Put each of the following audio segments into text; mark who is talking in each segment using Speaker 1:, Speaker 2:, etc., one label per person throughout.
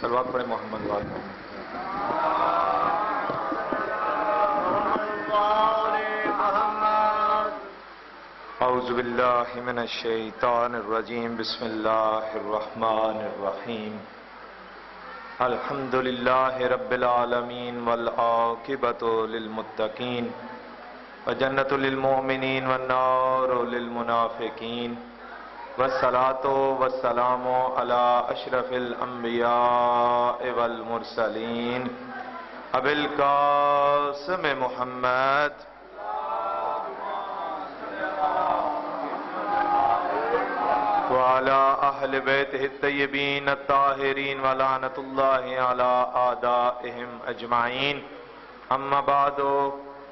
Speaker 1: صلوات پڑھے محمد والے اعوذ باللہ من الشیطان الرجیم بسم اللہ الرحمن الرحیم الحمد للہ رب العالمین والعاقبۃ للمتقین وجنۃ للمؤمنین والنار للمنافقین والصلاة والسلام علی اشرف الانبیاء والمرسلین ابی القاسم محمد وعلى اہل بیتہ الطیبین الطاہرین ولعنۃ اللہ علی اعدائہم اجمعین اما بعد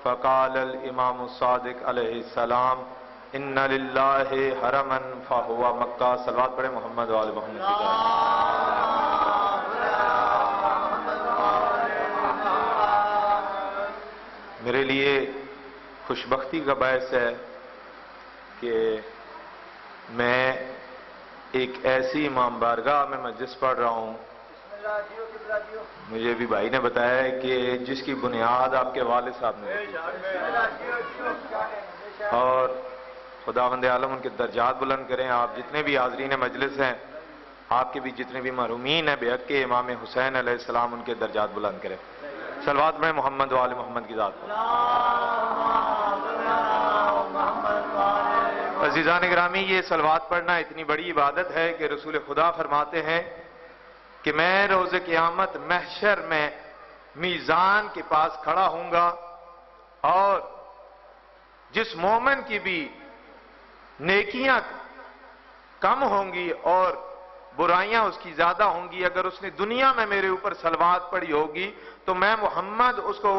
Speaker 1: فقال الامام الصادق علیہ السلام ان للہ حرما فہو مکہ. صلوات پڑھے محمد وآل محمد کی جان. میرے لیے خوشبختی کا باعث ہے کہ میں ایک ایسی امام بارگاہ میں مجلس پڑھ رہا ہوں. مجھے بھی بھائی نے بتایا ہے کہ جس کی بنیاد آپ کے والد صاحب نے رکھی اور خداوند عالم ان کے درجات بلند کریں. آپ جتنے بھی حاضرین مجلس ہیں، آپ کے بھی جتنے بھی محرومین ہیں بے حق کے امام حسین علیہ السلام، ان کے درجات بلند کریں. صلوات میں محمد وآل محمد کی ذات پر. عزیزان گرامی، یہ صلوات پڑھنا اتنی بڑی عبادت ہے کہ رسول خدا فرماتے ہیں کہ میں روز قیامت محشر میں میزان کے پاس کھڑا ہوں گا اور جس مومن کی بھی نیکیاں کم ہوں گی اور برائیاں اس کی زیادہ ہوں گی، اگر اس نے دنیا میں میرے اوپر صلوات پڑھی ہوگی تو میں محمد اس کو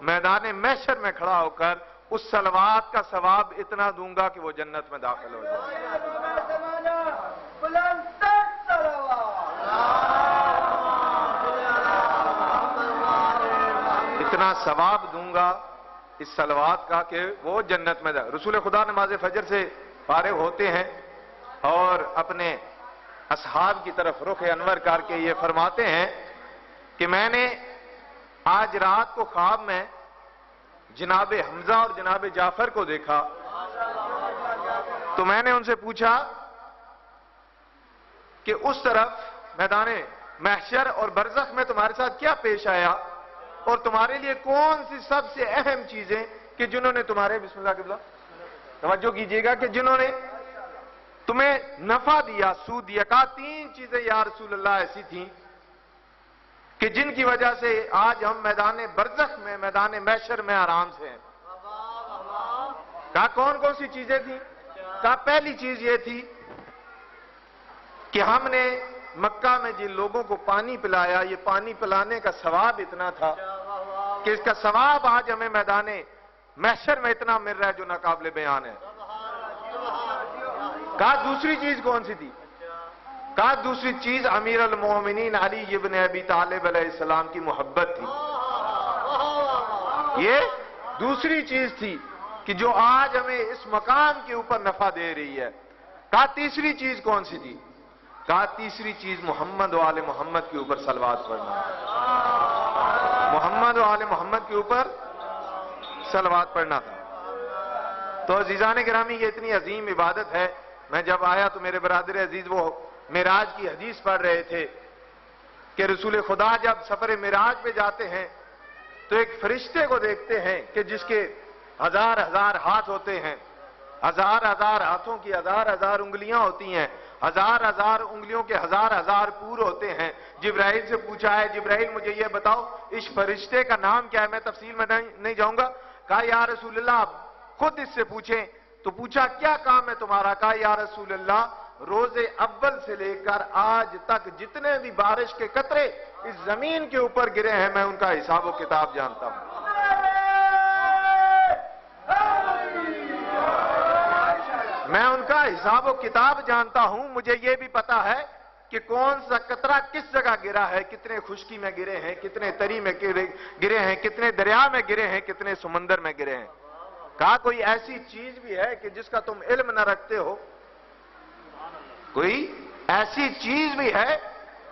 Speaker 1: میدان محشر میں کھڑا ہو کر اس صلوات کا ثواب اتنا دوں گا کہ وہ جنت میں داخل ہو جائے. اتنا ثواب دوں گا اس صلوات کا کہ وہ جنت میں داخل. رسول خدا نماز فجر سے فارغ ہوتے ہیں اور اپنے اصحاب کی طرف رخ انور کر کے یہ فرماتے ہیں کہ میں نے آج رات کو خواب میں جناب حمزہ اور جناب جعفر کو دیکھا تو میں نے ان سے پوچھا کہ اس طرف میدان محشر اور برزخ میں تمہارے ساتھ کیا پیش آیا اور تمہارے لیے کون سی سب سے اہم چیزیں کہ جنہوں نے تمہارے بسم اللہ قبلہ توجہ کیجئے گا کہ جنہوں نے تمہیں نفع دیا، سود دیا. کہا تین چیزیں یا رسول اللہ ایسی تھیں کہ جن کی وجہ سے آج ہم میدان برزخ میں، میدان محشر میں آرام سے ہیں. کہا کون کون سی چیزیں تھیں؟ کہا پہلی چیز یہ تھی کہ ہم نے مکہ میں جن لوگوں کو پانی پلایا، یہ پانی پلانے کا ثواب اتنا تھا کہ اس کا ثواب آج ہمیں میدان محشر میں اتنا مل رہا ہے جو ناقابل بیان ہے. کہا دوسری چیز کون سی تھی؟ کہا دوسری چیز امیر المومنین علی ابن ابی طالب علیہ السلام کی محبت تھی. یہ دوسری چیز تھی کہ جو آج ہمیں اس مقام کے اوپر نفع دے رہی ہے. کہا تیسری چیز کون سی تھی؟ کہا تیسری چیز محمد و آل محمد کے اوپر صلوات پڑھنا. محمد و آل محمد کے اوپر صلوات پڑھنا تھا. تو عزیزان گرامی، یہ اتنی عظیم عبادت ہے. میں جب آیا تو میرے برادر عزیز وہ معراج کی حدیث پڑھ رہے تھے کہ رسول خدا جب سفر معراج پہ جاتے ہیں تو ایک فرشتے کو دیکھتے ہیں کہ جس کے ہزار ہزار ہاتھ ہوتے ہیں، ہزار ہزار ہاتھوں کی ہزار ہزار انگلیاں ہوتی ہیں، ہزار ہزار انگلیوں کے ہزار ہزار پور ہوتے ہیں. جبرائیل سے پوچھا ہے جبرائیل مجھے یہ بتاؤ اس فرشتے کا نام کیا ہے؟ میں تفصیل میں نہیں جاؤں گا. کہا یا رسول اللہ آپ خود اس سے پوچھیں. تو پوچھا کیا کام ہے تمہارا؟ کہا یا رسول اللہ روز اول سے لے کر آج تک جتنے بھی بارش کے قطرے اس زمین کے اوپر گرے ہیں میں ان کا حساب و کتاب جانتا ہوں. میں ان کا حساب و کتاب جانتا ہوں. مجھے یہ بھی پتا ہے کہ کون سا قطرہ کس جگہ گرا ہے، کتنے خشکی میں گرے ہیں، کتنے تری میں گرے ہیں، کتنے دریا میں گرے ہیں، کتنے سمندر میں گرے ہیں. کہا کوئی ایسی چیز بھی ہے کہ جس کا تم علم نہ رکھتے ہو؟ کوئی ایسی چیز بھی ہے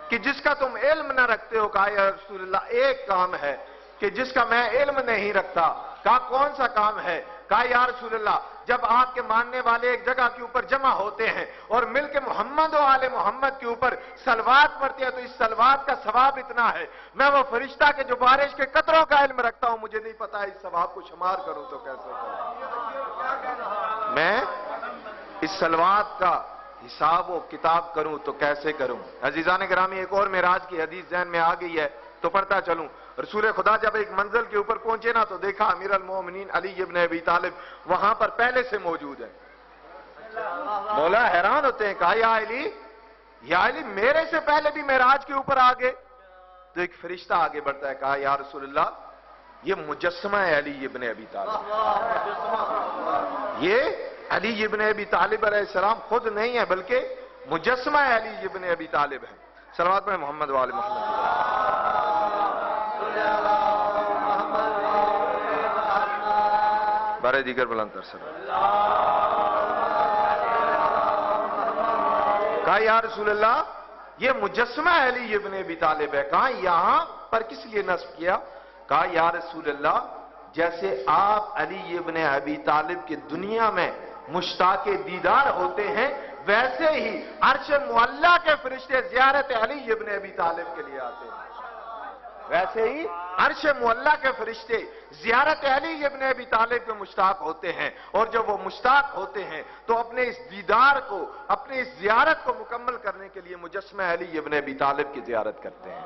Speaker 1: کہ جس کا تم علم نہ رکھتے ہو؟ کہا یا رسول اللہ ایک کام ہے کہ جس کا میں علم نہیں رکھتا. کہا کون سا کام ہے؟ کہا یا رسول اللہ جب آپ کے ماننے والے ایک جگہ کے اوپر جمع ہوتے ہیں اور مل کے محمد و آل محمد کے اوپر صلوات پڑھتے ہیں تو اس صلوات کا ثواب اتنا ہے، میں وہ فرشتہ کے جو بارش کے قطروں کا علم رکھتا ہوں مجھے نہیں پتا اس ثواب کو شمار کروں تو کیسے کروں، میں اس صلوات کا حساب و کتاب کروں تو کیسے کروں. عزیزان گرامی ایک اور معراج کی حدیث ذہن میں آ گئی ہے تو پڑھتا چلوں. رسول خدا جب ایک منزل کے اوپر پہنچے نا تو دیکھا امیر المومنین علی ابن ابی طالب وہاں پر پہلے سے موجود ہے. مولا حیران ہوتے ہیں، کہا یا علی میرے سے پہلے بھی معراج کے اوپر آگے. تو ایک فرشتہ آگے بڑھتا ہے، کہا یا رسول اللہ یہ مجسمہ ہے علی ابن ابی طالب، یہ علی ابن ابی طالب علیہ السلام خود نہیں ہے بلکہ مجسمہ ہے علی ابن ابی طالب ہے. صلوات میں محمد وآل محمد. بارے دیگر بلند تر سر. کہا یا رسول اللہ یہ مجسمہ علی ابن ابی طالب ہے. کہا یہاں پر کس لیے نصب کیا؟ کہا یا رسول اللہ جیسے آپ علی ابن ابی طالب کی دنیا میں مشتاق دیدار ہوتے ہیں ویسے ہی عرش معلیٰ کے فرشتے زیارت علی ابن ابی طالب کے لیے آتے ہیں. ویسے ہی عرش معلیٰ کے فرشتے زیارت علی ابن ابی طالب کے مشتاق ہوتے ہیں، اور جب وہ مشتاق ہوتے ہیں تو اپنے اس دیدار کو، اپنے اس زیارت کو مکمل کرنے کے لیے مجسمہ علی ابن ابی طالب کی زیارت کرتے ہیں.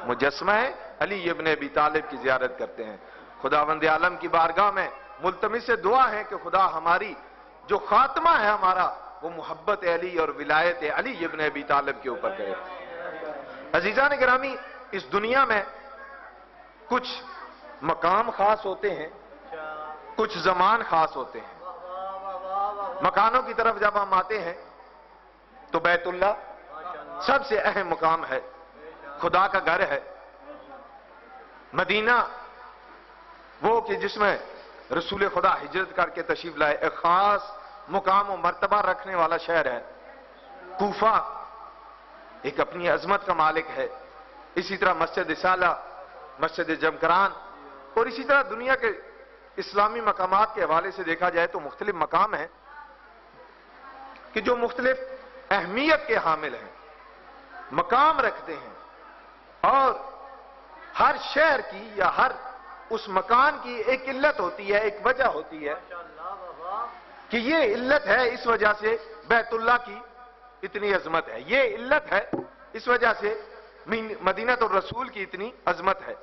Speaker 1: مجسمہ علی ابن ابی طالب کی زیارت کرتے ہیں. خداوند عالم کی بارگاہ میں ملتمس دعا ہے کہ خدا ہماری جو خاتمہ ہے ہمارا وہ محبت علی اور ولایت علی ابن ابی طالب کے اوپر کرے. عزیزان گرامی اس دنیا میں کچھ مقام خاص ہوتے ہیں، کچھ زمان خاص ہوتے ہیں. مکانوں کی طرف جب ہم آتے ہیں تو بیت اللہ سب سے اہم مقام ہے، خدا کا گھر ہے. مدینہ وہ کہ جس میں رسول خدا ہجرت کر کے تشریف لائے، ایک خاص مقام و مرتبہ رکھنے والا شہر ہے. کوفہ ایک اپنی عظمت کا مالک ہے. اسی طرح مسجد رسالہ، مسجد جمکران، اور اسی طرح دنیا کے اسلامی مقامات کے حوالے سے دیکھا جائے تو مختلف مقام ہیں کہ جو مختلف اہمیت کے حامل ہیں، مقام رکھتے ہیں. اور ہر شہر کی یا ہر اس مکان کی ایک علت ہوتی ہے، ایک وجہ ہوتی ہے کہ یہ علت ہے اس وجہ سے بیت اللہ کی اتنی عظمت ہے، یہ علت ہے اس وجہ سے مدینہ الرسول کی اتنی عظمت ہے،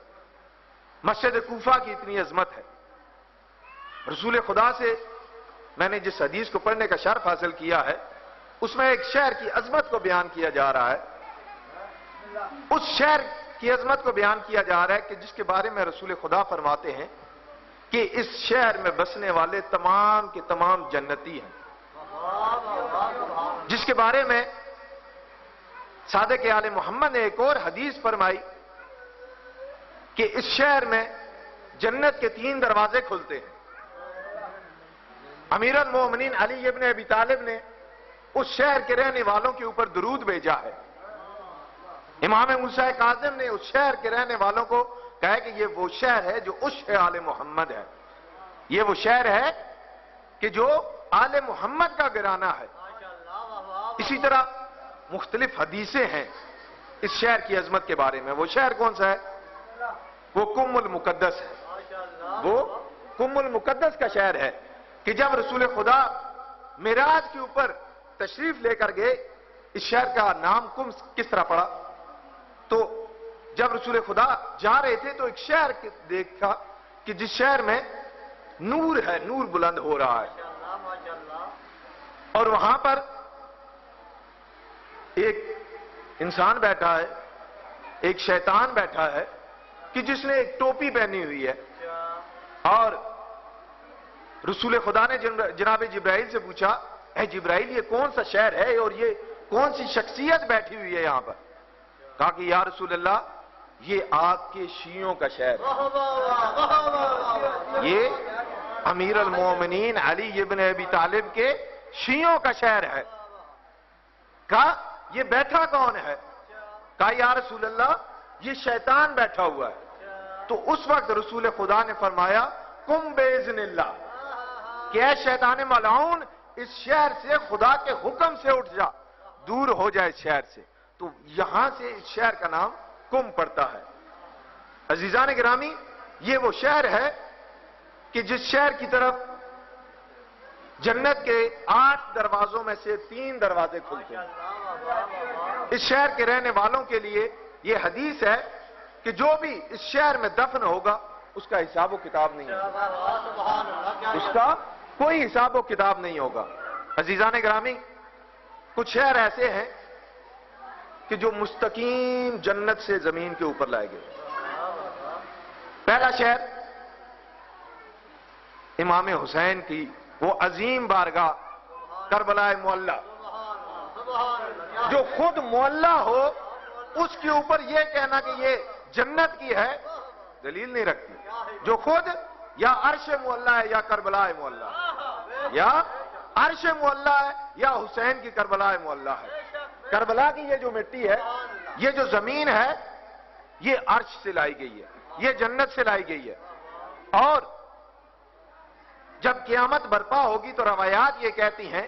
Speaker 1: مسجد کوفہ کی اتنی عظمت ہے. رسول خدا سے میں نے جس حدیث کو پڑھنے کا شرف حاصل کیا ہے اس میں ایک شہر کی عظمت کو بیان کیا جا رہا ہے. اس شہر کی عظمت کو بیان کیا جا رہا ہے کہ جس کے بارے میں رسول خدا فرماتے ہیں کہ اس شہر میں بسنے والے تمام کے تمام جنتی ہیں. جس کے بارے میں صادق آل محمد نے ایک اور حدیث فرمائی کہ اس شہر میں جنت کے 3 دروازے کھلتے ہیں. امیر المومنین علی ابن ابی طالب نے اس شہر کے رہنے والوں کے اوپر درود بھیجا ہے. امام موسیٰ کاظم نے اس شہر کے رہنے والوں کو کہا کہ یہ وہ شہر ہے جو عشق آل محمد ہے، یہ وہ شہر ہے کہ جو آل محمد کا گھرانہ ہے. اسی طرح مختلف حدیثیں ہیں اس شہر کی عظمت کے بارے میں. وہ شہر کون سا ہے؟ وہ کم المقدس ہے. وہ کم المقدس کا شہر ہے کہ جب رسول خدا معراج کے اوپر تشریف لے کر گئے، اس شہر کا نام کم کس طرح پڑا؟ تو جب رسول خدا جا رہے تھے تو ایک شہر دیکھا کہ جس شہر میں نور ہے، نور بلند ہو رہا ہے، اور وہاں پر ایک انسان بیٹھا ہے، ایک شیطان بیٹھا ہے کہ جس نے ایک ٹوپی پہنی ہوئی ہے. اور رسول خدا نے جناب جبرائیل سے پوچھا، اے جبرائیل یہ کون سا شہر ہے اور یہ کون سی شخصیت بیٹھی ہوئی ہے یہاں پر؟ کہا کہ یا رسول اللہ یہ آپ کے شیعوں کا شہر ہے، یہ امیر المومنین علی ابن ابی طالب کے شیعوں کا شہر ہے۔ کہا یہ بیٹھا کون ہے؟ کہا یا رسول اللہ یہ شیطان بیٹھا ہوا ہے۔ تو اس وقت رسول خدا نے فرمایا قم باذن اللہ، کہ اے شیطان ملعون اس شہر سے خدا کے حکم سے اٹھ جا، دور ہو جائے اس شہر سے۔ تو یہاں سے اس شہر کا نام قم پڑتا ہے۔ عزیزان گرامی، یہ وہ شہر ہے کہ جس شہر کی طرف جنت کے 8 دروازوں میں سے 3 دروازے کھلتے ہیں۔ اس شہر کے رہنے والوں کے لیے یہ حدیث ہے کہ جو بھی اس شہر میں دفن ہوگا اس کا حساب و کتاب نہیں ہوگا، اس کا کوئی حساب و کتاب نہیں ہوگا۔ عزیزان گرامی، کچھ شہر ایسے ہیں کہ جو مستقیم جنت سے زمین کے اوپر لائے گئے۔ پہلا شہر امام حسین کی وہ عظیم بارگاہ کربلا معلی، جو خود معلی ہو اس کے اوپر یہ کہنا کہ یہ جنت کی ہے دلیل نہیں رکھتی، جو خود یا عرش معلی ہے یا کربلا معلی ہے، یا عرش معلی ہے یا حسین کی کربلا معلی ہے۔ کربلا کی یہ جو مٹی ہے، یہ جو زمین ہے، یہ عرش سے لائی گئی ہے، یہ جنت سے لائی گئی ہے۔ اور جب قیامت برپا ہوگی تو روایات یہ کہتی ہیں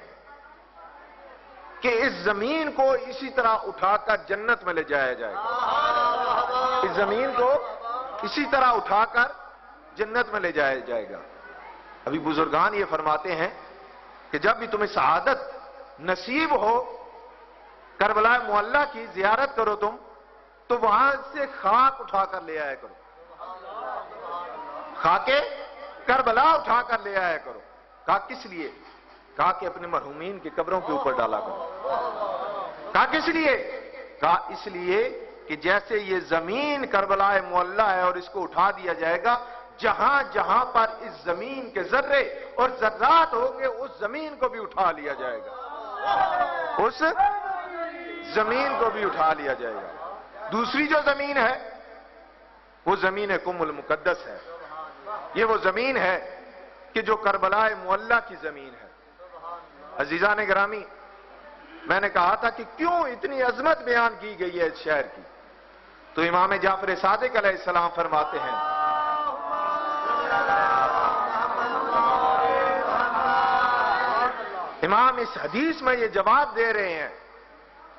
Speaker 1: کہ اس زمین کو اسی طرح اٹھا کر جنت میں لے جایا جائے گا، اس زمین کو اسی طرح اٹھا کر جنت میں لے جایا جائے گا۔ ابھی بزرگان یہ فرماتے ہیں کہ جب بھی تمہیں سعادت نصیب ہو، کربلا معلی کی زیارت کرو تم، تو وہاں سے خاک اٹھا کر لے آیا کرو، خاک کربلا اٹھا کر لے آیا کرو۔ کہا کس لیے؟ کہا کہ اپنے مرحومین کی قبروں کے اوپر ڈالا کرو۔ کہا کس لیے؟ کہا اس لیے کہ جیسے یہ زمین کربلا معلی ہے اور اس کو اٹھا دیا جائے گا، جہاں جہاں پر اس زمین کے ذرے اور ذرات ہوں گے اس زمین کو بھی اٹھا لیا جائے گا، اس زمین کو بھی اٹھا لیا جائے گا۔ دوسری جو زمین ہے وہ زمین قم المقدس ہے، یہ وہ زمین ہے کہ جو کربلا معلی کی زمین ہے۔ عزیزان گرامی، میں نے کہا تھا کہ کیوں اتنی عظمت بیان کی گئی ہے اس شہر کی، تو امام جعفر صادق علیہ السلام فرماتے ہیں امام اس حدیث میں یہ جواب دے رہے ہیں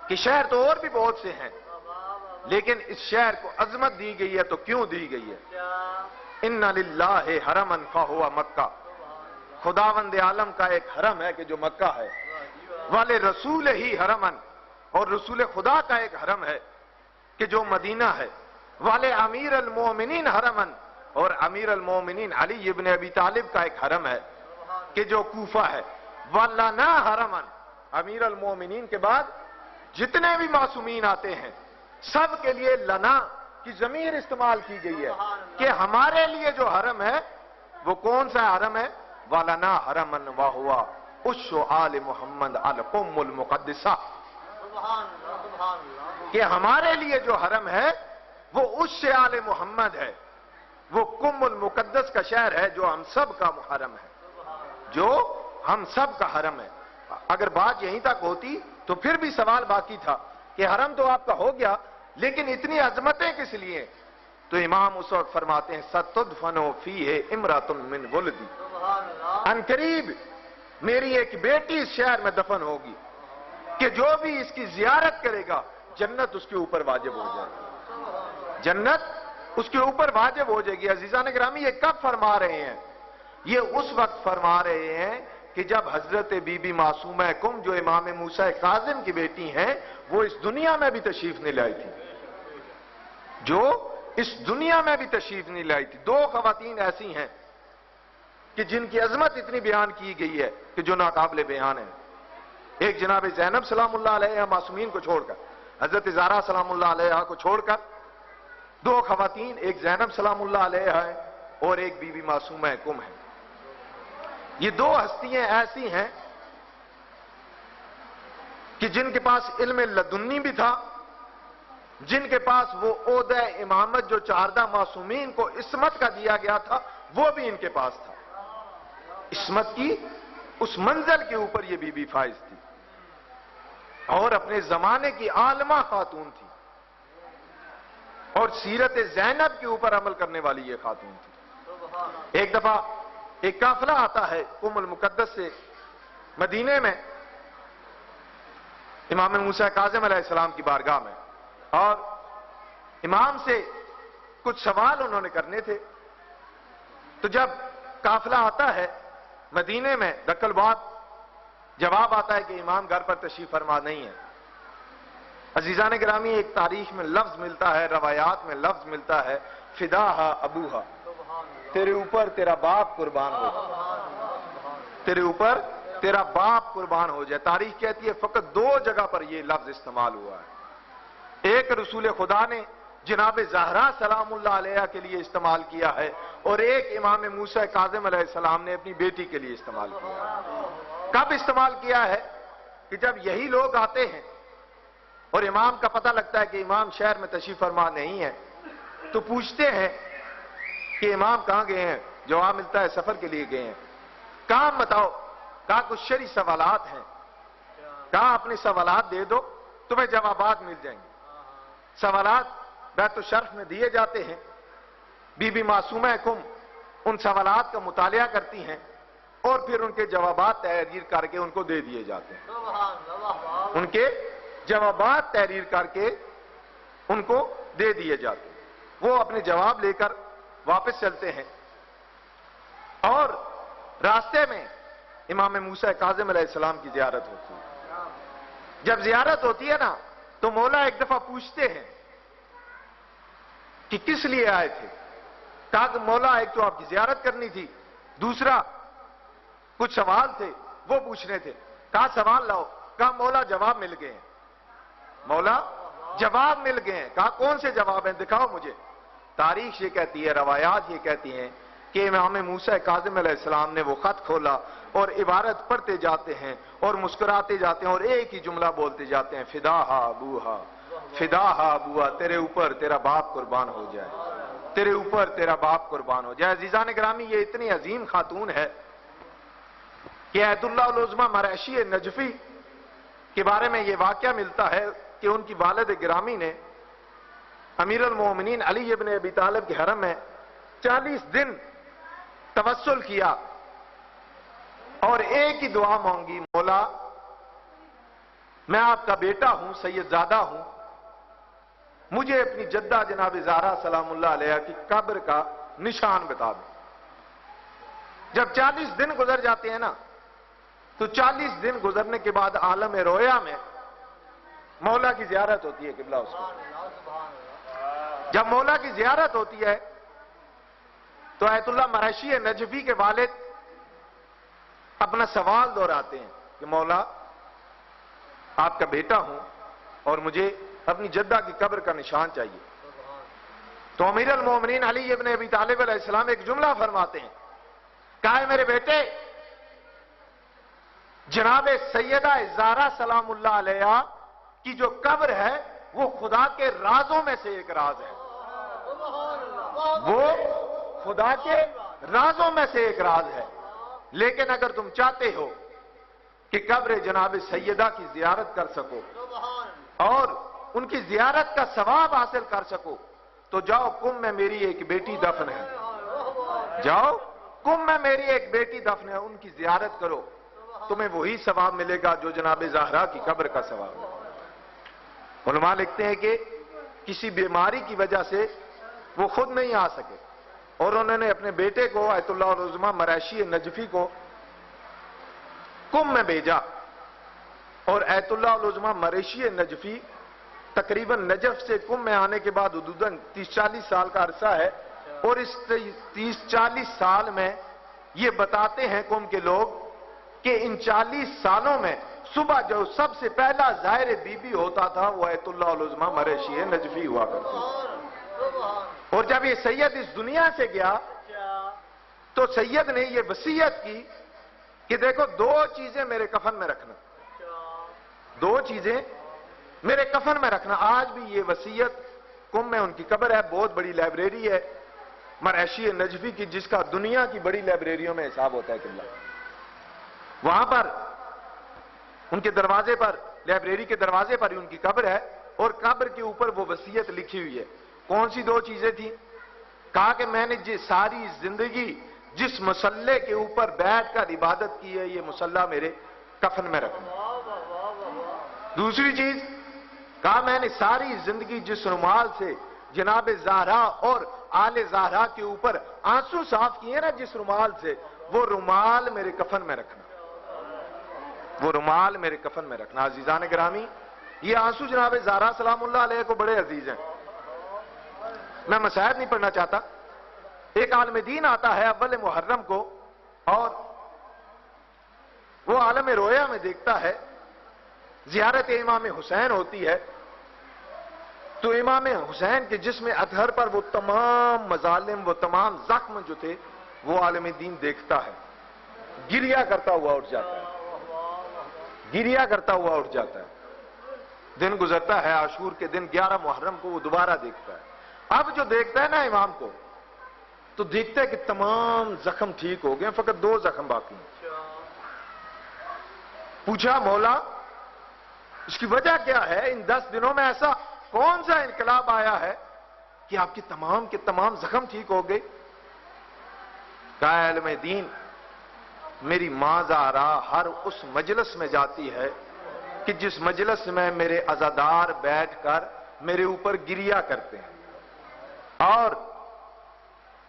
Speaker 1: کہ شہر تو اور بھی بہت سے ہیں، لیکن اس شہر کو عظمت دی گئی ہے تو کیوں دی گئی ہے؟ ان للہ حرما فہو مکہ، خداوند عالم کا ایک حرم ہے کہ جو مکہ ہے، والے رسول ہی حرمن، اور رسول خدا کا ایک حرم ہے کہ جو مدینہ ہے، والے امیر المومنین حرمن، اور امیر المومنین علی ابن ابی طالب کا ایک حرم ہے کہ جو کوفہ ہے، ولنا حرمن، امیر المومنین کے بعد جتنے بھی معصومین آتے ہیں سب کے لیے لنا کی ضمیر استعمال کی گئی ہے کہ ہمارے لیے جو حرم ہے وہ کون سا حرم ہے؟ وَلَنَا حَرَمًا وَهُوَ عُشُّ آلِ محمد القم المقدسہ، کہ ہمارے لیے جو حرم ہے وہ عُشُّ آلِ محمد ہے، وہ قم المقدس کا شہر ہے جو ہم سب کا حرم ہے، جو ہم سب کا حرم ہے۔ اگر بات یہیں تک ہوتی تو پھر بھی سوال باقی تھا کہ حرم تو آپ کا ہو گیا لیکن اتنی عظمتیں کس لیے؟ تو امام اس وقت فرماتے ہیں سَتُدْفَنُ فِيهِ اِمْرَةٌ مِّن وَلْدِي، ان قریب میری ایک بیٹی اس شہر میں دفن ہوگی کہ جو بھی اس کی زیارت کرے گا جنت اس کے اوپر واجب ہو جائے گی، جنت اس کے اوپر واجب ہو جائے گی۔ عزیزان گرامی، یہ کب فرما رہے ہیں؟ یہ اس وقت فرما رہے ہیں کہ جب حضرت بی بی معصومہ کم جو امام موسیٰ کاظم کی بیٹی ہیں وہ اس دنیا میں بھی تشریف نہیں لائی تھی، جو اس دنیا میں بھی تشریف نہیں لائی تھی۔ 2 خواتین ایسی ہیں کہ جن کی عظمت اتنی بیان کی گئی ہے کہ جو ناقابل بیان ہے۔ ایک جناب زینب سلام اللہ علیہ معصومین کو چھوڑ کر، حضرت زہرا سلام اللہ علیہ کو چھوڑ کر 2 خواتین، ایک زینب سلام اللہ علیہ ہے اور ایک بی بی معصومہ کم ہے۔ یہ 2 ہستیاں ایسی ہیں کہ کہ جن کے پاس علم لدنی بھی تھا، جن کے پاس وہ عہدہ امامت جو 14 معصومین کو عصمت کا دیا گیا تھا وہ بھی ان کے پاس تھا. عصمت کی اس منزل کے اوپر یہ بی بی فائز تھی اور اپنے زمانے کی عالمہ خاتون تھی اور سیرت زینب کے اوپر عمل کرنے والی یہ خاتون تھی. ایک دفعہ ایک قافلہ آتا ہے ام المقدس سے مدینے میں امام موسیٰ کاظم علیہ السلام کی بارگاہ میں، اور امام سے کچھ سوال انہوں نے کرنے تھے. تو جب قافلہ آتا ہے مدینے میں دکل باب، جواب آتا ہے کہ امام گھر پر تشریف فرما نہیں ہے. عزیزان گرامی، ایک تاریخ میں لفظ ملتا ہے، روایات میں لفظ ملتا ہے، فداہا ابوہا، تیرے اوپر تیرا باپ قربان ہو جائے، تیرے اوپر تیرا باپ قربان ہو جائے. تاریخ کہتی ہے فقط 2 جگہ پر یہ لفظ استعمال ہوا ہے. ایک رسول خدا نے جناب زہرا سلام اللہ علیہ کے لیے استعمال کیا ہے، اور ایک امام موسیٰ کاظم علیہ السلام نے اپنی بیٹی کے لیے استعمال کیا ہے. کب استعمال کیا ہے؟ کہ جب یہی لوگ آتے ہیں اور امام کا پتہ لگتا ہے کہ امام شہر میں تشریف فرما نہیں ہے، تو پوچھتے ہیں کہ امام کہاں گئے ہیں؟ جواب ملتا ہے سفر کے لیے گئے ہیں. کام بتاؤ؟ کہا کچھ شرعی سوالات ہیں. کہا اپنے سوالات دے دو تمہیں جوابات مل جائیں گے. سوالات بیت الشرف میں دیے جاتے ہیں. بی بی معصومہ کم ان سوالات کا مطالعہ کرتی ہیں اور پھر ان کے جوابات تحریر کر کے ان کو دے دیے جاتے ہیں. ان کے جوابات تحریر کر کے ان کو دے دیے جاتے ہیں. وہ اپنے جواب لے کر واپس چلتے ہیں، اور راستے میں امام موسیٰ کاظم علیہ السلام کی زیارت ہوتی ہے. جب زیارت ہوتی ہے نا تو مولا ایک دفعہ پوچھتے ہیں کہ کس لیے آئے تھے؟ کہا کہ مولا ایک تو آپ کی زیارت کرنی تھی، دوسرا کچھ سوال تھے وہ پوچھنے تھے. کہا سوال لاؤ. کہا مولا جواب مل گئے ہیں. مولا جواب مل گئے ہیں. کہا کون سے جواب ہیں؟ دکھاؤ مجھے. تاریخ یہ کہتی ہے، روایات یہ کہتی ہیں کہ امام موسیٰ کاظم علیہ السلام نے وہ خط کھولا اور عبارت پڑھتے جاتے ہیں اور مسکراتے جاتے ہیں اور ایک ہی جملہ بولتے جاتے ہیں، فداہا ابوہا، فداہا ابوہا، تیرے اوپر تیرا باپ قربان ہو جائے، تیرے اوپر تیرا باپ قربان ہو جائے. عزیزان گرامی، یہ اتنی عظیم خاتون ہے کہ ایت اللہ العظمہ مرعشی نجفی کے بارے میں یہ واقعہ ملتا ہے کہ ان کی والد گرامی نے امیر المومنین علی ابن ابی طالب کے حرم میں 40 دن توسل کیا اور ایک ہی دعا مانگی، مولا میں آپ کا بیٹا ہوں، سید زادہ ہوں، مجھے اپنی جدہ جناب زہرا سلام اللہ علیہ کی قبر کا نشان بتا دیں. جب 40 دن گزر جاتے ہیں نا تو 40 دن گزرنے کے بعد عالم رویا میں مولا کی زیارت ہوتی ہے. قبلہ اس کو جب مولا کی زیارت ہوتی ہے تو ایت اللہ مرعشی نجفی کے والد اپنا سوال دہراتے ہیں کہ مولا آپ کا بیٹا ہوں اور مجھے اپنی جدہ کی قبر کا نشان چاہیے. تو امیر المومنین علی ابن ابی طالب علیہ السلام ایک جملہ فرماتے ہیں، کہا ہے میرے بیٹے، جناب سیدہ زہرا سلام اللہ علیہ کی جو قبر ہے وہ خدا کے رازوں میں سے ایک راز ہے. وہ خدا کے رازوں میں سے ایک راز ہے. لیکن اگر تم چاہتے ہو کہ قبر جناب سیدہ کی زیارت کر سکو اور ان کی زیارت کا ثواب حاصل کر سکو تو جاؤ، قم میں میری ایک بیٹی دفن ہے، جاؤ قم میں میری ایک بیٹی دفن ہے، ان کی زیارت کرو، تمہیں وہی ثواب ملے گا جو جناب زہرا کی قبر کا ثواب ہے. علماء لکھتے ہیں کہ کسی بیماری کی وجہ سے وہ خود نہیں آ سکے اور انہوں نے اپنے بیٹے کو ایت اللہ العظمہ مرعشی نجفی کو قم میں بھیجا، اور ایت اللہ العظمہ مرعشی نجفی تقریباً نجف سے قم میں آنے کے بعد حدوداً 30-40 سال کا عرصہ ہے، اور اس 30-40 سال میں یہ بتاتے ہیں قم کے لوگ کہ ان 40 سالوں میں صبح جو سب سے پہلا ظاہر بی بی ہوتا تھا وہ ایت اللہ العظمہ مرعشی نجفی ہوا کرتی تھی. اور جب یہ سید اس دنیا سے گیا تو سید نے یہ وصیت کی کہ دیکھو 2 چیزیں میرے کفن میں رکھنا، دو چیزیں میرے کفن میں رکھنا. آج بھی یہ وصیت قم میں ان کی قبر ہے, بہت بڑی لائبریری ہے مرعشی نجفی کی, جس کا دنیا کی بڑی لائبریریوں میں حساب ہوتا ہے قبلہ. وہاں پر ان کے دروازے پر, لائبریری کے دروازے پر ہی ان کی قبر ہے, اور قبر کے اوپر وہ وصیت لکھی ہوئی ہے. کون سی دو چیزیں تھیں؟ کہا کہ میں نے ساری زندگی جس مصلے کے اوپر بیٹھ کر عبادت کی ہے, یہ مصلہ میرے کفن میں رکھنا. دوسری چیز کہا میں نے ساری زندگی جس رومال سے جناب زہرا اور آل زہرا کے اوپر آنسو صاف کیے نا جس رومال سے, وہ رومال میرے کفن میں رکھنا. وہ رومال میرے کفن میں رکھنا. عزیزان گرامی, یہ آنسو جناب زہرا سلام اللہ علیہ کو بڑے عزیز ہیں. میں مسائل نہیں پڑھنا چاہتا. ایک عالم دین آتا ہے اول محرم کو, اور وہ عالم رویا میں دیکھتا ہے زیارت امام حسین ہوتی ہے, تو امام حسین کے جسم اطہر پر وہ تمام مظالم, وہ تمام زخم جو تھے, وہ عالم دین دیکھتا ہے, گریا کرتا ہوا اٹھ جاتا ہے, گریا کرتا ہوا اٹھ جاتا ہے. دن گزرتا ہے, عاشور کے دن 11 محرم کو وہ دوبارہ دیکھتا ہے. اب جو دیکھتا ہے نا امام کو, تو دیکھتا ہے کہ تمام زخم ٹھیک ہو گئے, فقط 2 زخم باقی ہیں. پوچھا مولا اس کی وجہ کیا ہے؟ ان 10 دنوں میں ایسا کون سا انقلاب آیا ہے کہ آپ کی تمام کے تمام زخم ٹھیک ہو گئے؟ کہا علم دین, میری ماں زہرا ہر اس مجلس میں جاتی ہے کہ جس مجلس میں میرے عزادار بیٹھ کر میرے اوپر گریا کرتے ہیں, اور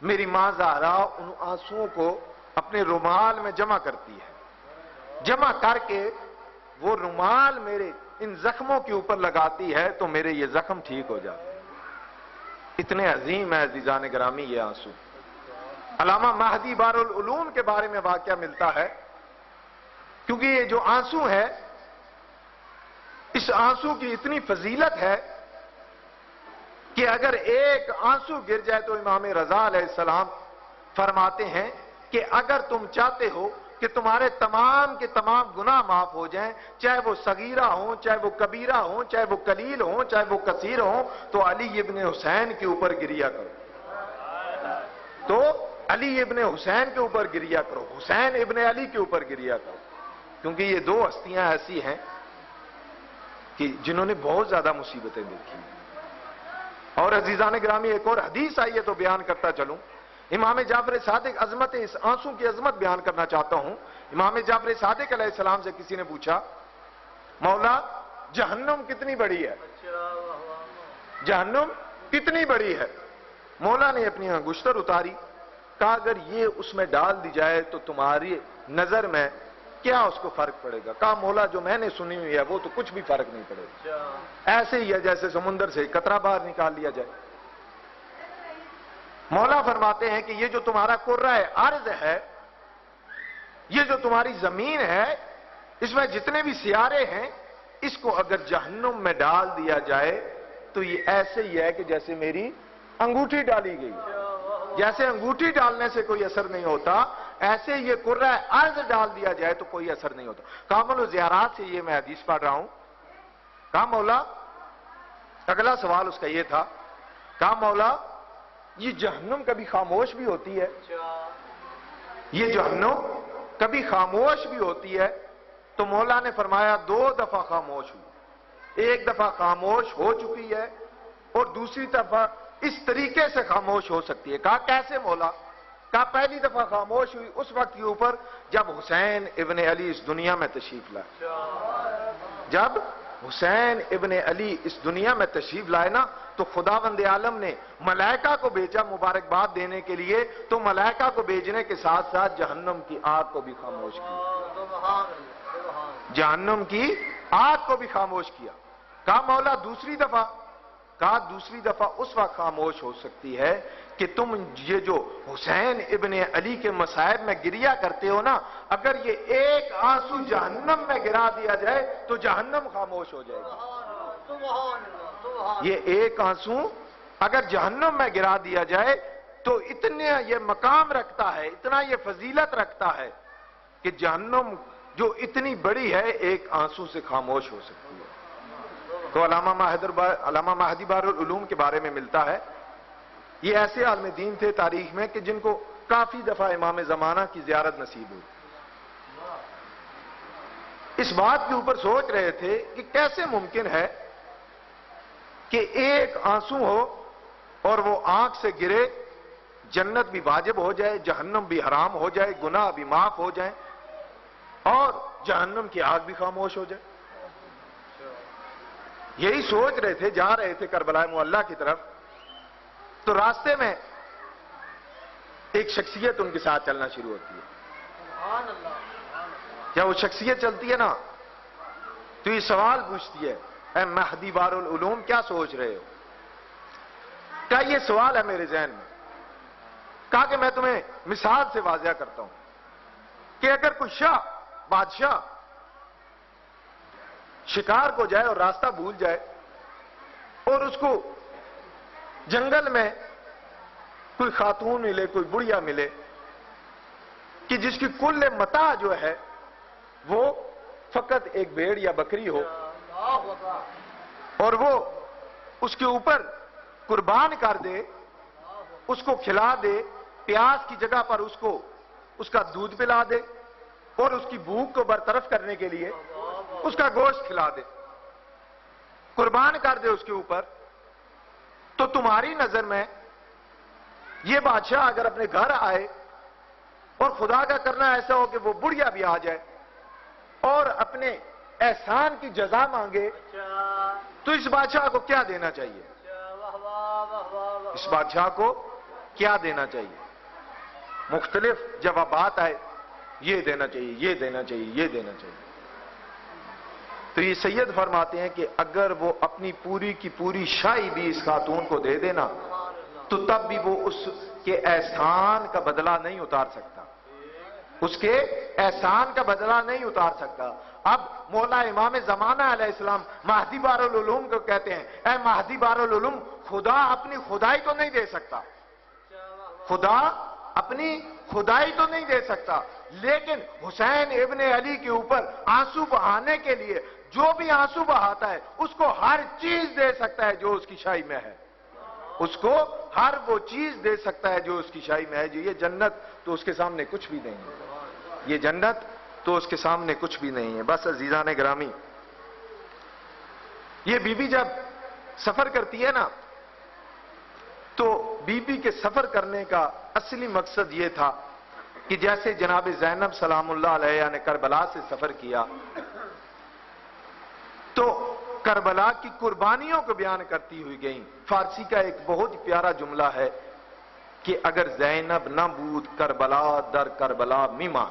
Speaker 1: میری ماں زہرا ان آنسوؤں کو اپنے رومال میں جمع کرتی ہے. جمع کر کے وہ رومال میرے ان زخموں کے اوپر لگاتی ہے, تو میرے یہ زخم ٹھیک ہو جاتے ہیں. اتنے عظیم ہے عزیزان گرامی یہ آنسو. علامہ مہدی بار العلوم کے بارے میں واقعہ ملتا ہے, کیونکہ یہ جو آنسو ہے, اس آنسو کی اتنی فضیلت ہے کہ اگر ایک آنسو گر جائے تو امام رضا علیہ السلام فرماتے ہیں کہ اگر تم چاہتے ہو کہ تمہارے تمام کے تمام گناہ معاف ہو جائیں, چاہے وہ صغیرہ ہوں, چاہے وہ کبیرہ ہوں, چاہے وہ قلیل ہوں, چاہے وہ کثیر ہوں, تو علی ابن حسین کے اوپر گریا کرو. تو علی ابن حسین کے اوپر گریا کرو, حسین ابن علی کے اوپر گریا کرو, کیونکہ یہ 2 ہستیاں ایسی ہیں کہ جنہوں نے بہت زیادہ مصیبتیں دیکھی. اور عزیزان گرامی ایک اور حدیث آئی ہے تو بیان کرتا چلوں. امام جعفر صادق عظمت, اس آنسو کی عظمت بیان کرنا چاہتا ہوں. امام جعفر صادق علیہ السلام سے کسی نے پوچھا, مولا جہنم کتنی بڑی ہے؟ جہنم کتنی بڑی ہے؟ مولا نے اپنی انگشتر اتاری, کہا اگر یہ اس میں ڈال دی جائے تو تمہاری نظر میں کیا اس کو فرق پڑے گا؟ کہا مولا جو میں نے سنی ہوئی ہے وہ تو کچھ بھی فرق نہیں پڑے گا, ایسے ہی ہے جیسے سمندر سے قطرہ باہر نکال لیا جائے. مولا فرماتے ہیں کہ یہ جو تمہارا کرہ ارض ہے, یہ جو تمہاری زمین ہے, اس میں جتنے بھی سیارے ہیں, اس کو اگر جہنم میں ڈال دیا جائے تو یہ ایسے ہی ہے کہ جیسے میری انگوٹھی ڈالی گئی. جیسے انگوٹھی ڈالنے سے کوئی اثر نہیں ہوتا, ایسے یہ کرہ ارض ڈال دیا جائے تو کوئی اثر نہیں ہوتا. کامل و زیارات سے یہ میں حدیث پڑھ رہا ہوں. کہا مولا, اگلا سوال اس کا یہ تھا, کہا مولا یہ جہنم کبھی خاموش بھی ہوتی ہے؟ یہ جہنم کبھی خاموش بھی ہوتی ہے؟ تو مولا نے فرمایا 2 دفعہ خاموش ہوئی. ایک دفعہ خاموش ہو چکی ہے, اور دوسری دفعہ اس طریقے سے خاموش ہو سکتی ہے. کہا کیسے مولا؟ کہا پہلی دفعہ خاموش ہوئی اس وقت کے اوپر جب حسین ابن علی اس دنیا میں تشریف لائے. جب حسین ابن علی اس دنیا میں تشریف لائے نا, تو خداوند عالم نے ملائکہ کو بھیجا مبارکباد دینے کے لیے, تو ملائکہ کو بھیجنے کے ساتھ ساتھ جہنم کی آگ کو بھی خاموش کیا. جہنم کی آگ کو بھی خاموش کیا. کہا مولا دوسری دفعہ؟ کہا دوسری دفعہ اس وقت خاموش ہو سکتی ہے کہ تم یہ جو حسین ابن علی کے مصائب میں گریا کرتے ہو نا, اگر یہ ایک آنسو جہنم میں گرا دیا جائے تو جہنم خاموش ہو جائے گی. یہ ایک آنسو اگر جہنم میں گرا دیا جائے تو اتنا یہ مقام رکھتا ہے, اتنا یہ فضیلت رکھتا ہے کہ جہنم جو اتنی بڑی ہے ایک آنسو سے خاموش ہو سکتی ہے۔ تو علامہ مہدی بہار العلوم کے بارے میں ملتا ہے، یہ ایسے عالم دین تھے تاریخ میں کہ جن کو کافی دفعہ امام زمانہ کی زیارت نصیب ہوئی۔ اس بات کے اوپر سوچ رہے تھے کہ کیسے ممکن ہے کہ ایک آنسو ہو اور وہ آنکھ سے گرے، جنت بھی واجب ہو جائے، جہنم بھی حرام ہو جائے، گناہ بھی معاف ہو جائے اور جہنم کی آگ بھی خاموش ہو جائے۔ یہی سوچ رہے تھے، جا رہے تھے کربلا معلیٰ کی طرف، تو راستے میں ایک شخصیت ان کے ساتھ چلنا شروع ہوتی ہے۔ جب وہ شخصیت چلتی ہے نا تو یہ سوال پوچھتی ہے، اے مہدی بہار العلوم کیا سوچ رہے ہو؟ کیا یہ سوال ہے میرے ذہن میں؟ کہا کہ میں تمہیں مثال سے واضح کرتا ہوں کہ اگر کوئی شاہ، بادشاہ شکار کو جائے اور راستہ بھول جائے اور اس کو جنگل میں کوئی خاتون ملے، کوئی بڑھیا ملے کہ جس کی کل متاع جو ہے وہ فقط ایک بھیڑ یا بکری ہو اور وہ اس کے اوپر قربان کر دے، اس کو کھلا دے، پیاس کی جگہ پر اس کا دودھ پلا دے اور اس کی بھوک کو برطرف کرنے کے لیے اس کا گوشت کھلا دے، قربان کر دے اس کے اوپر، تو تمہاری نظر میں یہ بادشاہ اگر اپنے گھر آئے اور خدا کا کرنا ایسا ہو کہ وہ بڑھیا بھی آ جائے اور اپنے احسان کی جزا مانگے، تو اس بادشاہ کو کیا دینا چاہیے؟ اس بادشاہ کو کیا دینا چاہیے؟ مختلف جوابات آئے، یہ دینا چاہیے، یہ دینا چاہیے، یہ دینا چاہیے۔ تو یہ سید فرماتے ہیں کہ اگر وہ اپنی پوری کی پوری شاہی بھی اس خاتون کو دے دینا تو تب بھی وہ اس کے احسان کا بدلہ نہیں اتار سکتا، اس کے احسان کا بدلہ نہیں اتار سکتا۔ اب مولا امام زمانہ علیہ السلام مہدی بہار العلوم کو کہتے ہیں، اے مہدی بہار العلوم، خدا اپنی خدائی تو نہیں دے سکتا، خدا اپنی خدائی تو نہیں دے سکتا، لیکن حسین ابن علی کے اوپر آنسو بہانے کے لیے جو بھی آنسو بہاتا ہے اس کو ہر چیز دے سکتا ہے جو اس کی شاہی میں ہے، اس کو ہر وہ چیز دے سکتا ہے جو اس کی شاہی میں ہے۔ جو یہ جنت تو اس کے سامنے کچھ بھی نہیں ہے، یہ جنت تو اس کے سامنے کچھ بھی نہیں ہے۔ بس عزیزان گرامی، یہ بی بی جب سفر کرتی ہے نا تو بی بی کے سفر کرنے کا اصلی مقصد یہ تھا کہ جیسے جناب زینب سلام اللہ علیہ نے کربلا سے سفر کیا تو کربلا کی قربانیوں کو بیان کرتی ہوئی گئیں۔ فارسی کا ایک بہت پیارا جملہ ہے کہ اگر زینب نہ بود کربلا در کربلا میما،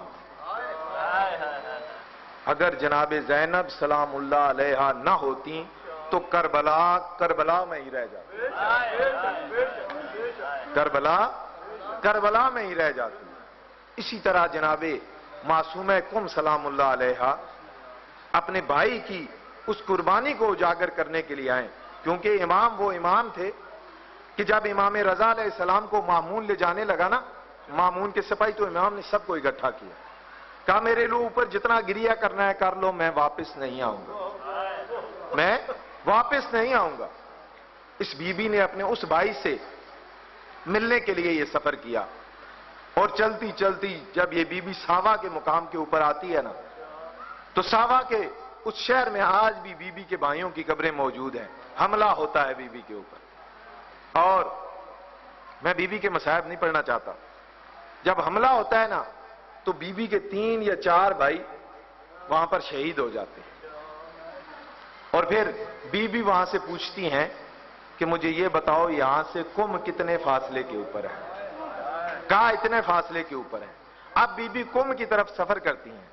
Speaker 1: اگر جناب زینب سلام اللہ علیہ نہ ہوتی تو کربلا میں ہی رہ جاتی، کربلا میں ہی رہ جاتی۔ اسی طرح جناب معصومہ کم سلام اللہ علیہ اپنے بھائی کی اس قربانی کو اجاگر کرنے کے لیے آئیں، کیونکہ امام وہ امام تھے کہ جب امام رضا علیہ السلام کو مامون لے جانے لگا نا، مامون کے سپاہی، تو امام نے سب کو اکٹھا کیا، کہا میرے لوگ اوپر جتنا گریا کرنا ہے کر لو، میں واپس نہیں آؤں گا، میں واپس نہیں آؤں گا۔ اس بی بی نے اپنے اس بھائی سے ملنے کے لیے یہ سفر کیا اور چلتی چلتی جب یہ بی بی ساوا کے مقام کے اوپر آتی ہے نا تو ساوا کے اس شہر میں آج بھی بی بی کے بھائیوں کی قبریں موجود ہیں، حملہ ہوتا ہے بی بی کے اوپر، اور میں بی بی کے مصائب نہیں پڑھنا چاہتا۔ جب حملہ ہوتا ہے نا تو بی بی کے 3 یا 4 بھائی وہاں پر شہید ہو جاتے ہیں، اور پھر بی بی وہاں سے پوچھتی ہیں کہ مجھے یہ بتاؤ یہاں سے کم کتنے فاصلے کے اوپر ہے؟ کہا اتنے فاصلے کے اوپر ہے۔ اب بی بی کم کی طرف سفر کرتی ہیں۔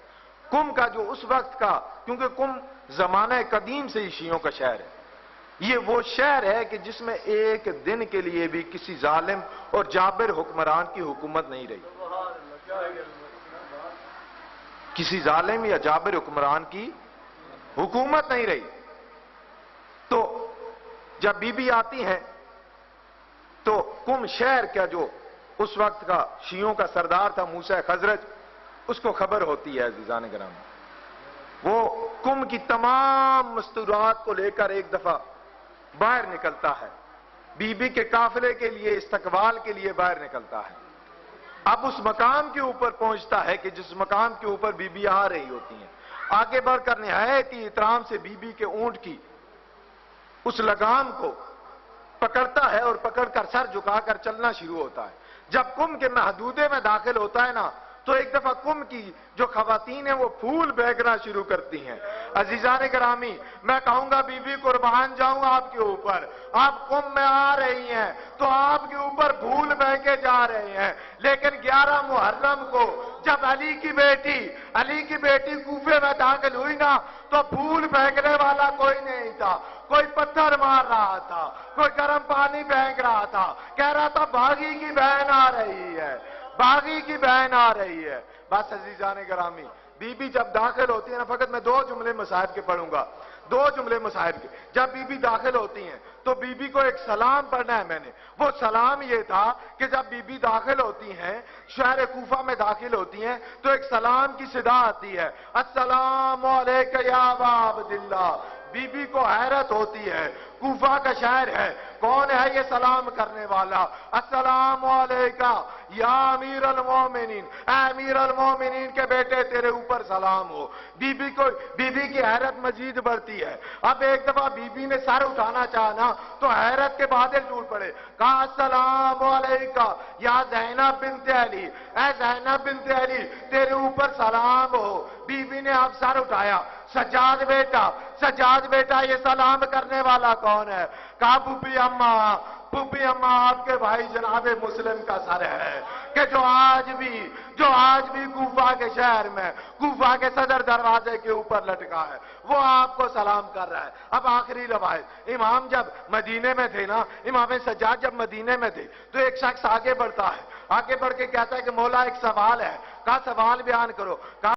Speaker 1: کم کا جو اس وقت کا، کیونکہ کم زمانہ قدیم سے ہی شیعوں کا شہر ہے، یہ وہ شہر ہے کہ جس میں ایک دن کے لیے بھی کسی ظالم اور جابر حکمران کی حکومت نہیں رہی، کسی ظالم یا جابر حکمران کی حکومت نہیں رہی۔ تو جب بی بی آتی ہیں تو کم شہر کا جو اس وقت کا شیعوں کا سردار تھا موسیٰ خزرج، اس کو خبر ہوتی ہے عزیزان گرامی، وہ کم کی تمام مستورات کو لے کر ایک دفعہ باہر نکلتا ہے، بی بی کے قافلے کے لیے، استقبال کے لیے باہر نکلتا ہے۔ اب اس مقام کے اوپر پہنچتا ہے کہ جس مقام کے اوپر بی بی آ رہی ہوتی ہیں، آگے بڑھ کر نہایت ہی احترام سے بی بی کے اونٹ کی اس لگام کو پکڑتا ہے اور پکڑ کر سر جھکا کر چلنا شروع ہوتا ہے۔ جب کم کے محدودے میں داخل ہوتا ہے نا، تو ایک دفعہ کم کی جو خواتین ہیں وہ پھول بہنا شروع کرتی ہیں۔ عزیزان گرامی، میں کہوں گا بی بی قربان جاؤں آپ کے اوپر، آپ کم میں آ رہی ہیں تو آپ کے اوپر پھول بہ کے جا رہے ہیں، لیکن 11 محرم کو جب علی کی بیٹی کوفے میں داخل ہوئی نا، تو پھول پھینکنے والا کوئی نہیں تھا، کوئی پتھر مار رہا تھا، کوئی گرم پانی پھینک رہا تھا، کہہ رہا تھا باغی کی بہن آ رہی ہے، باغی کی بہن آ رہی ہے۔ بس عزیزان گرامی، بی بی جب داخل ہوتی ہے نا، فقط میں 2 جملے مصاحب کے پڑھوں گا، 2 جملے مصاحب کے۔ جب بی بی داخل ہوتی ہیں تو بی بی کو ایک سلام پڑھنا ہے میں نے۔ وہ سلام یہ تھا کہ جب بی بی داخل ہوتی ہیں، شہر کوفہ میں داخل ہوتی ہیں، تو ایک سلام کی صدا آتی ہے، السلام علیکہ یا ابا عبداللہ۔ بی بی کو حیرت ہوتی ہے، کوفہ کا شہر ہے، کون ہے یہ سلام کرنے والا؟ السلام علیکہ یا امیر المومنین، اے امیر المومنین کے بیٹے تیرے اوپر سلام ہو۔ بی بی کی حیرت مزید بڑھتی ہے۔ اب ایک دفعہ بی بی نے سر اٹھانا چاہنا تو حیرت کے بادل ٹوٹ پڑے، کہا السلام علیکہ یا زینب بنت علی، اے زینب بنت علی تیرے اوپر سلام ہو۔ بی بی نے اب سر اٹھایا، سجاد بیٹا یہ سلام کرنے والا کون ہے؟ کہا پھوپھی اماں آپ کے بھائی جناب مسلم کا سر ہے، کہ جو آج بھی کوفہ کے شہر میں، کوفہ کے صدر دروازے کے اوپر لٹکا ہے، وہ آپ کو سلام کر رہا ہے۔ اب آخری روایت، امام جب مدینے میں تھے نا، امام سجاد جب مدینے میں تھے تو ایک شخص آگے بڑھتا ہے، آگے بڑھ کے کہتا ہے کہ مولا ایک سوال ہے۔ کہا سوال بیان کرو۔ کہا